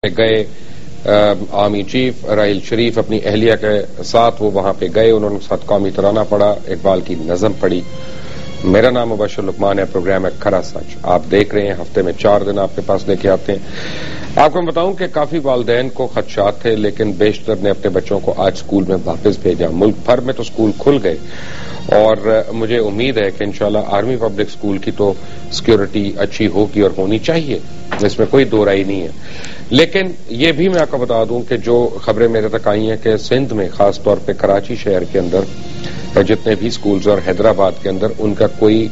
گئے army chief Raheel Sharif اپنی اہلیہ کے ساتھ وہ وہاں پہ گئے، انہوں نے ساتھ قومی ترانہ پڑھا، اقبال کی نظم پڑھی۔ میرا نام مبشر لقمان ہے، پروگرام ہے کھرا سچ، آپ دیکھ رہے ہیں، ہفتے میں 4 دن آپ کے پاس لے کے آتے ہیں۔ آپ کو بتاؤں کہ کافی والدین کو خدشات تھے، لیکن بیشتر نے اپنے بچوں کو آج سکول میں واپس بھیجا۔ ملک بھر میں تو سکول کھل گئے اور مجھے امید ہے کہ انشاءاللہ آرمی پبلک سکول کی تو سیکیورٹی اچھی ہوگی اور ہونی چاہیے، اس میں کوئی دو رائے نہیں ہے۔ لیکن یہ بھی میں آپ کو بتا دوں کہ جو خبریں میرے تک آئی ہیں کہ سندھ میں خاص طور پہ کراچی شہر کے اندر جتنے بھی سکولز اور حیدرآباد کے اندر ان کا کوئی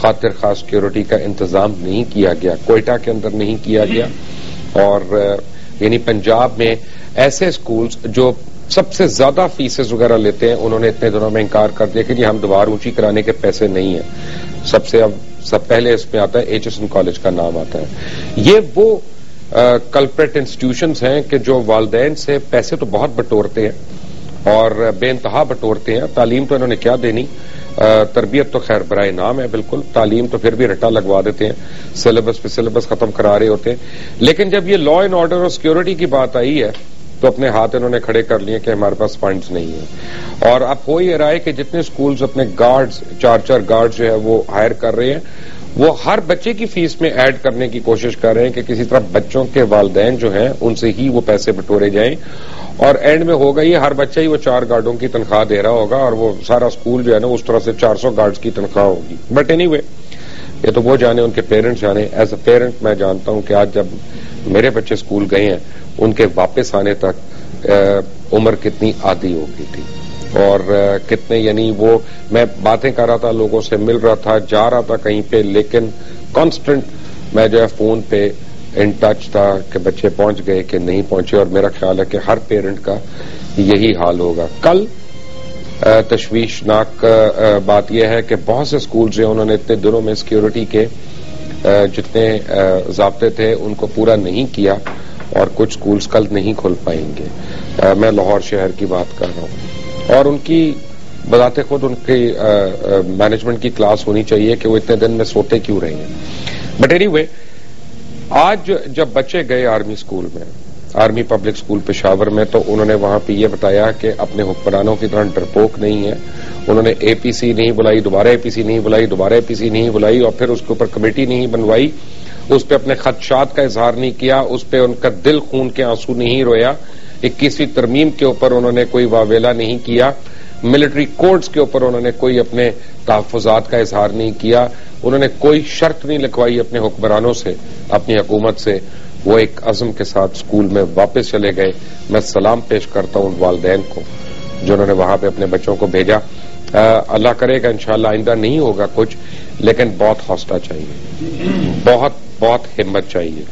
خاطر خاص سیکیورٹی کا انتظام نہیں کیا گیا، کوئٹہ کے اندر نہیں کیا گیا، اور یعنی پنجاب میں ایسے سکولز جو سب سے زیادہ فیسز وغیرہ لیتے ہیں انہوں نے اتنے دنوں میں انکار کر دیا کہ جی ہم دیوار اونچی کرانے کے پیسے نہیں ہیں۔ سب پہلے اس میں آتا ہے ایچ ایس این کالج کا نام آتا ہے۔ یہ وہ کلپریٹ انسٹیٹیوشنز ہیں کہ جو والدین سے پیسے تو بہت بٹورتے ہیں اور بے انتہا بٹورتے ہیں۔ تعلیم تو انہوں نے کیا دینی، تربیت تو خیر برائے نام ہے بالکل، تعلیم تو پھر بھی رٹا لگوا دیتے ہیں، سلیبس پہ سلیبس ختم کرا رہے ہوتے ہیں۔ لیکن جب یہ لا اینڈ آرڈر اور سیکیورٹی کی بات آئی ہے تو اپنے ہاتھ انہوں نے کھڑے کر لیے کہ ہمارے پاس فنڈز نہیں ہیں۔ اور اب ہو یہ رہا ہے کہ جتنے سکولز اپنے گارڈز 4 گارڈز جو ہے وہ ہائر کر رہے ہیں، وہ ہر بچے کی فیس میں ایڈ کرنے کی کوشش کر رہے ہیں کہ کسی طرح بچوں کے والدین جو ہیں ان سے ہی وہ پیسے بٹورے جائیں، اور اینڈ میں ہوگا یہ ہر بچہ ہی وہ 4 گارڈوں کی تنخواہ دے رہا ہوگا اور وہ سارا سکول جو ہے نا اس طرح سے 400 گارڈز کی تنخواہ ہوگی۔ بٹ اینی وے یہ تو وہ جانے، ان کے پیرنٹس جانے۔ ایز اے پیرنٹ میں جانتا ہوں کہ آج جب میرے بچے سکول گئے ہیں ان کے واپس آنے تک عمر کتنی عادی ہو گئی تھی اور کتنے، یعنی وہ میں باتیں کر رہا تھا، لوگوں سے مل رہا تھا، جا رہا تھا کہیں پہ، لیکن کانسٹنٹ میں جو ہے فون پہ ان ٹچ تھا کہ بچے پہنچ گئے کہ نہیں پہنچے، اور میرا خیال ہے کہ ہر پیرنٹ کا یہی حال ہوگا۔ کل تشویشناک بات یہ ہے کہ بہت سے سکولز جو انہوں نے اتنے دنوں میں سیکیورٹی کے جتنے ضابطے تھے ان کو پورا نہیں کیا اور کچھ سکولز کل نہیں کھل پائیں گے۔ میں لاہور شہر کی بات کر رہا ہوں، اور ان کی بذات خود ان کی مینجمنٹ کی کلاس ہونی چاہیے کہ وہ اتنے دن میں سوتے کیوں رہے ہیں۔ بٹ اینی وے آج جب بچے گئے آرمی سکول میں، آرمی پبلک سکول پشاور میں، تو انہوں نے وہاں پہ یہ بتایا کہ اپنے حکمرانوں کی طرح ڈرپوک نہیں ہے۔ انہوں نے اے پی سی نہیں بلائی، دوبارہ اے پی سی نہیں بلائی، دوبارہ اے پی سی نہیں بلائی، اور پھر اس کے اوپر کمیٹی نہیں بنوائی، اس پہ اپنے خدشات کا اظہار نہیں کیا، اس پہ ان کا دل خون کے آنسو نہیں رویا، 21ویں ترمیم کے اوپر انہوں نے کوئی واویلا نہیں کیا، ملٹری کوڈز کے اوپر انہوں نے کوئی اپنے تحفظات کا اظہار نہیں کیا، انہوں نے کوئی شرط نہیں لکھوائی اپنے حکمرانوں سے، اپنی حکومت سے۔ وہ ایک عزم کے ساتھ سکول میں واپس چلے گئے۔ میں سلام پیش کرتا ہوں ان والدین کو جنہوں نے وہاں پہ اپنے بچوں کو بھیجا۔ اللہ کرے گا انشاءاللہ آئندہ نہیں ہوگا کچھ، لیکن بہت حوصلہ چاہیے، بہت ہمت چاہیے۔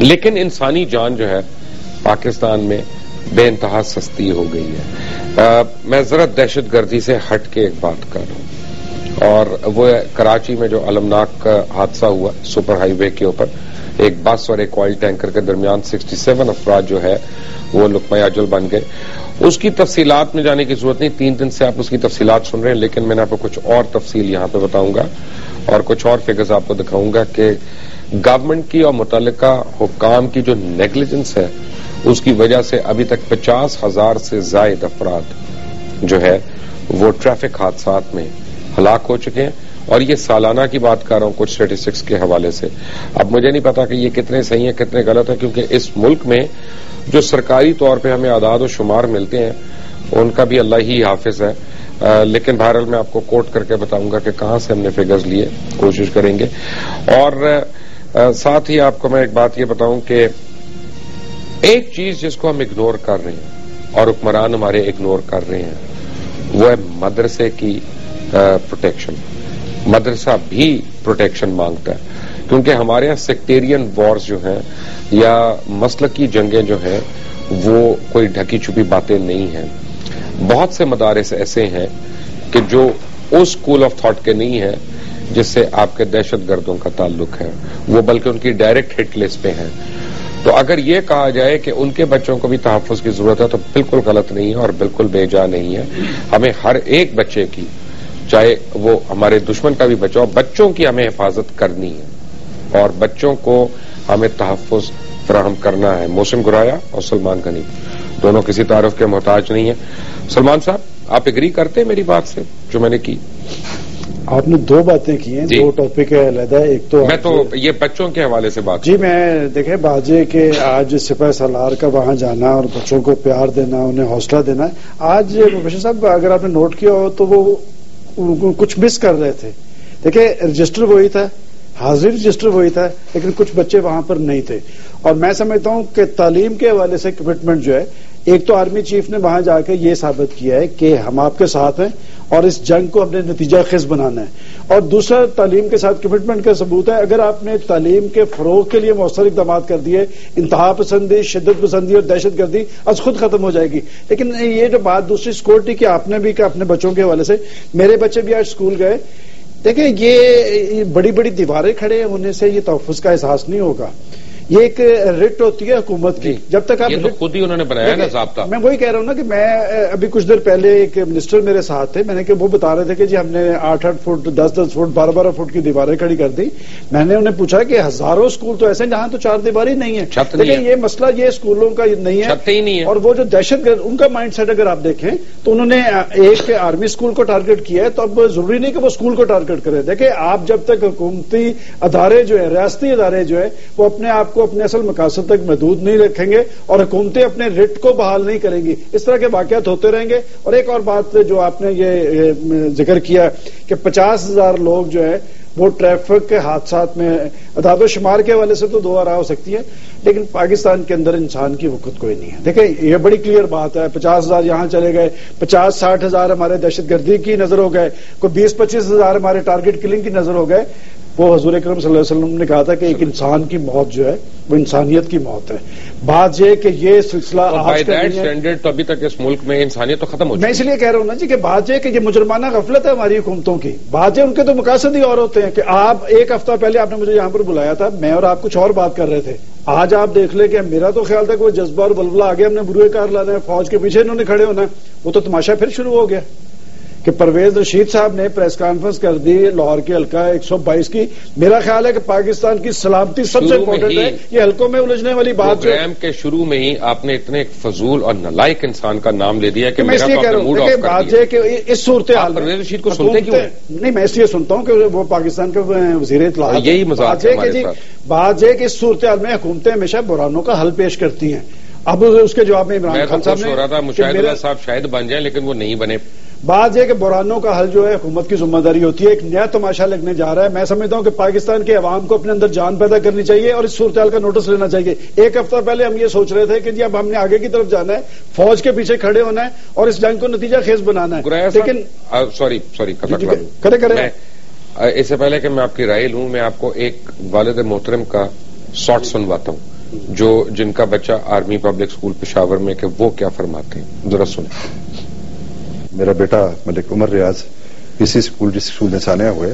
لیکن انسانی جان جو ہے پاکستان میں بے انتہا سستی ہو گئی ہے۔ میں ذرا دہشت گردی سے ہٹ کے ایک بات کر رہا ہوں، اور وہ کراچی میں جو المناک حادثہ ہوا سپر ہائی وے کے اوپر، ایک بس اور ایک آئل ٹینکر کے درمیان 67 افراد جو ہے وہ لقمہ اجل بن گئے۔ اس کی تفصیلات میں جانے کی ضرورت نہیں، 3 دن سے آپ اس کی تفصیلات سن رہے ہیں، لیکن میں نے آپ کو کچھ اور تفصیل یہاں پہ بتاؤں گا اور کچھ اور فگرز آپ کو دکھاؤں گا کہ گورنمنٹ کی اور متعلقہ حکام کی جو نیگلیجنس ہے اس کی وجہ سے ابھی تک 50,000 سے زائد افراد جو ہے وہ ٹریفک حادثات میں ہلاک ہو چکے ہیں، اور یہ سالانہ کی بات کر رہا ہوں کچھ اسٹیٹسٹکس کے حوالے سے۔ اب مجھے نہیں پتا کہ یہ کتنے صحیح ہیں کتنے غلط ہیں، کیونکہ اس ملک میں جو سرکاری طور پہ ہمیں اعداد و شمار ملتے ہیں ان کا بھی اللہ ہی حافظ ہے، لیکن بہرحال میں آپ کو کوٹ کر کے بتاؤں گا کہ کہاں سے ہم نے فگرز لیے، کوشش کریں گے۔ اور ساتھ ہی آپ کو میں ایک بات یہ بتاؤں کہ ایک چیز جس کو ہم اگنور کر رہے ہیں اور حکمران ہمارے اگنور کر رہے ہیں وہ ہے مدرسے کی پروٹیکشن۔ مدرسہ بھی پروٹیکشن مانگتا ہے، کیونکہ ہمارے یہاں سیکٹیرین وارز جو ہیں یا مسلکی جنگیں جو ہیں وہ کوئی ڈھکی چھپی باتیں نہیں ہیں۔ بہت سے مدارس ایسے ہیں کہ جو اس اسکول آف تھاٹ کے نہیں ہیں جس سے آپ کے دہشت گردوں کا تعلق ہے، وہ بلکہ ان کی ڈائریکٹ ہٹ لسٹ پہ ہیں۔ تو اگر یہ کہا جائے کہ ان کے بچوں کو بھی تحفظ کی ضرورت ہے تو بالکل غلط نہیں ہے اور بالکل بے جا نہیں ہے۔ ہمیں ہر ایک بچے کی، چاہے وہ ہمارے دشمن کا بھی بچہ ہو، بچوں کی ہمیں حفاظت کرنی ہے اور بچوں کو ہمیں تحفظ فراہم کرنا ہے. محسن گرایا اور سلمان غنی دونوں کسی تعارف کے محتاج نہیں ہیں. سلمان صاحب آپ ایگری کرتے ہیں میری بات سے جو میں نے کی؟ آپ نے دو باتیں کی ہیں, دو ٹاپک ہے علیحدہ. ایک تو میں تو یہ بچوں کے حوالے سے بات جی میں دیکھیں بات یہ کہ آج سپاہ سالار کا وہاں جانا اور بچوں کو پیار دینا, انہیں حوصلہ دینا. آج مبشر صاحب اگر آپ نے نوٹ کیا ہو تو وہ کچھ مس کر رہے تھے. دیکھیں رجسٹر وہی تھا, حاضری رجسٹر وہی تھا, لیکن کچھ بچے وہاں پر نہیں تھے. اور میں سمجھتا ہوں کہ تعلیم کے حوالے سے کمٹمنٹ جو ہے, ایک تو آرمی چیف نے وہاں جا کے یہ ثابت کیا ہے کہ ہم آپ کے ساتھ ہیں اور اس جنگ کو ہم نے نتیجہ خیز بنانا ہے. اور دوسرا تعلیم کے ساتھ کمٹمنٹ کا ثبوت ہے, اگر آپ نے تعلیم کے فروغ کے لیے مؤثر اقدامات کر دیے, انتہا پسندی, شدت پسندی اور دہشت گردی از خود ختم ہو جائے گی. لیکن یہ جو بات دوسری سیکورٹی کی آپ نے بھی کہا اپنے بچوں کے حوالے سے, میرے بچے بھی آج اسکول گئے. دیکھیں یہ بڑی بڑی دیواریں کھڑے ہونے سے یہ تحفظ کا احساس نہیں ہوگا. یہ ایک رٹ ہوتی ہے حکومت کی, جب تک آپ خود ہی انہوں نے بنایا نا ضابطہ. میں وہی کہہ رہا ہوں نا کہ میں ابھی کچھ دیر پہلے ایک منسٹر میرے ساتھ تھے, میں نے کہ وہ بتا رہے تھے کہ جی ہم نے 8-8 فٹ 10-10 فٹ 12-12 فٹ کی دیواریں کھڑی کر دی. میں نے انہیں پوچھا کہ ہزاروں اسکول تو ایسے ہیں جہاں تو 4 دیواریں نہیں ہیں. لیکن یہ مسئلہ یہ اسکولوں کا نہیں ہے. اور وہ جو دہشت گرد ان کا مائنڈ سیٹ اگر آپ دیکھیں تو انہوں نے ایک آرمی اسکول کو ٹارگٹ کیا ہے, تو اب ضروری نہیں کہ وہ اسکول کو ٹارگٹ کرے. دیکھیں آپ جب تک حکومتی ادارے جو ہے, ریاستی ادارے جو ہے, وہ اپنے آپ کو اپنے اصل مقاصد تک محدود نہیں رکھیں گے اور حکومتیں اپنے رٹ کو بحال نہیں کریں گی, اس طرح کے واقعات ہوتے رہیں گے. اور ایک اور بات جو آپ نے یہ ذکر کیا کہ 50,000 لوگ جو ہے وہ ٹریفک کے حادثات میں, اعداد و شمار کے حوالے سے تو 2 آراء ہو سکتی ہے, لیکن پاکستان کے اندر انسان کی وقت کوئی نہیں ہے. دیکھیں یہ بڑی کلیئر بات ہے, 50,000 یہاں چلے گئے, 50-60 ہزار ہمارے دہشت گردی کی نظر ہو گئے, کوئی 20-25 ہزار ہمارے ٹارگٹ کلنگ کی نظر ہو گئے. وہ حضور اکرم صلی اللہ علیہ وسلم نے کہا تھا کہ ایک انسان کی موت جو ہے وہ انسانیت کی موت ہے. بات یہ کہ یہ سلسلہ آج کا اسٹینڈرڈ تو ابھی تک اس ملک میں انسانیت تو ختم ہو چکی ہے. میں اس لیے کہہ رہا ہوں نا جی کہ بات یہ کہ یہ مجرمانہ غفلت ہے ہماری حکومتوں کی. بات یہ ان کے تو مقاصد ہی اور ہوتے ہیں کہ آپ ایک ہفتہ پہلے آپ نے مجھے یہاں پر بلایا تھا, میں اور آپ کچھ اور بات کر رہے تھے. آج آپ دیکھ لیں کہ میرا تو خیال تھا کہ وہ جذبہ اور بلبلہ آگے ہم نے بروئے کار لانا ہے, فوج کے پیچھے انہوں نے کھڑے ہونا ہے. وہ تو تماشا پھر شروع ہو گیا کہ پرویز رشید صاحب نے پریس کانفرنس کر دی لاہور کے حلقہ 122 کی. میرا خیال ہے کہ پاکستان کی سلامتی سب سے امپورٹنٹ ہے. یہ حلقوں میں الجھنے والی بات پروگرام کے شروع میں ہی آپ نے اتنے فضول اور نالائق انسان کا نام لے دیا کہ میں اس لیے کہہ رہا ہوں بات یہ کہ اس صورتحال میں پرویز رشید کو سنتے کیوں نہیں, میں اس لیے سنتا ہوں کہ وہ پاکستان کے وزیر اطلاعات, یہی مذاق ہے ہمارے ساتھ. بات یہ کہ اس صورتحال میں حکومتیں ہمیشہ بحرانوں کا حل پیش کرتی ہیں. اب اس کے جواب میں عمران خان صاحب نے ہو رہا تھا مشاہد اللہ صاحب شاید بن جائیں, لیکن وہ نہیں بنے. بات یہ کہ بحرانوں کا حل جو ہے حکومت کی ذمہ داری ہوتی ہے. ایک نیا تماشا لگنے جا رہا ہے. میں سمجھتا ہوں کہ پاکستان کے عوام کو اپنے اندر جان پیدا کرنی چاہیے اور اس صورتحال کا نوٹس لینا چاہیے. ایک ہفتہ پہلے ہم یہ سوچ رہے تھے کہ جی اب ہم نے آگے کی طرف جانا ہے, فوج کے پیچھے کھڑے ہونا ہے اور اس جنگ کو نتیجہ خیز بنانا ہے. لیکن سوری کرے اس سے پہلے کہ میں آپ کی رائے لوں, میں آپ کو ایک والد محترم کا شارٹ سنواتا ہوں جن کا بچہ آرمی پبلک اسکول پشاور میں, کہ وہ کیا فرماتے ہیں, ذرا سنیں. میرا بیٹا ملک عمر ریاض اسی اسکول جس اسکول میں ثانیہ ہوئے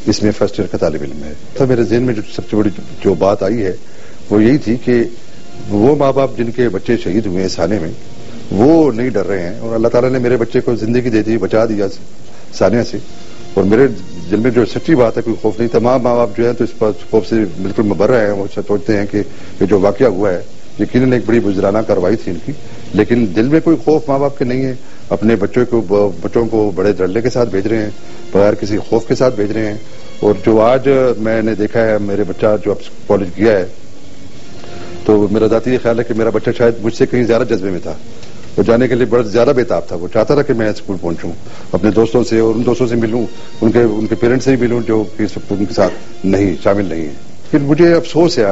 اس میں فرسٹ ایئر کا طالب علم ہے. تو میرے ذہن میں جو سب سے بڑی جو بات آئی ہے وہ یہی تھی کہ وہ ماں باپ جن کے بچے شہید ہوئے ہیں ثانیہ میں, وہ نہیں ڈر رہے ہیں, اور اللہ تعالیٰ نے میرے بچے کو زندگی دے دی, بچا دیا ثانیہ سے. اور میرے دل میں جو سچی بات ہے کوئی خوف نہیں. تمام ماں باپ جو ہے تو اس پر خوف سے بالکل مبر رہے ہیں. وہ سوچتے ہیں کہ یہ جو واقعہ ہوا ہے یقیناً ایک بڑی بزرگانہ کارروائی تھی ان کی, لیکن دل میں کوئی خوف ماں باپ کے نہیں ہے. اپنے بچوں کو بڑے دھڑلے کے ساتھ بھیج رہے ہیں, بغیر کسی خوف کے ساتھ بھیج رہے ہیں. اور جو آج میں نے دیکھا ہے میرے بچہ جو اب کالج گیا ہے, تو میرا ذاتی یہ خیال ہے کہ میرا بچہ شاید مجھ سے کہیں زیادہ جذبے میں تھا. وہ جانے کے لیے بڑا زیادہ بےتاب تھا. وہ چاہتا تھا کہ میں اسکول پہنچوں, اپنے دوستوں سے اور ان دوستوں سے ملوں, ان کے پیرنٹس سے بھی ملوں جو ان کے ساتھ نہیں شامل نہیں ہیں. پھر مجھے افسوس ہے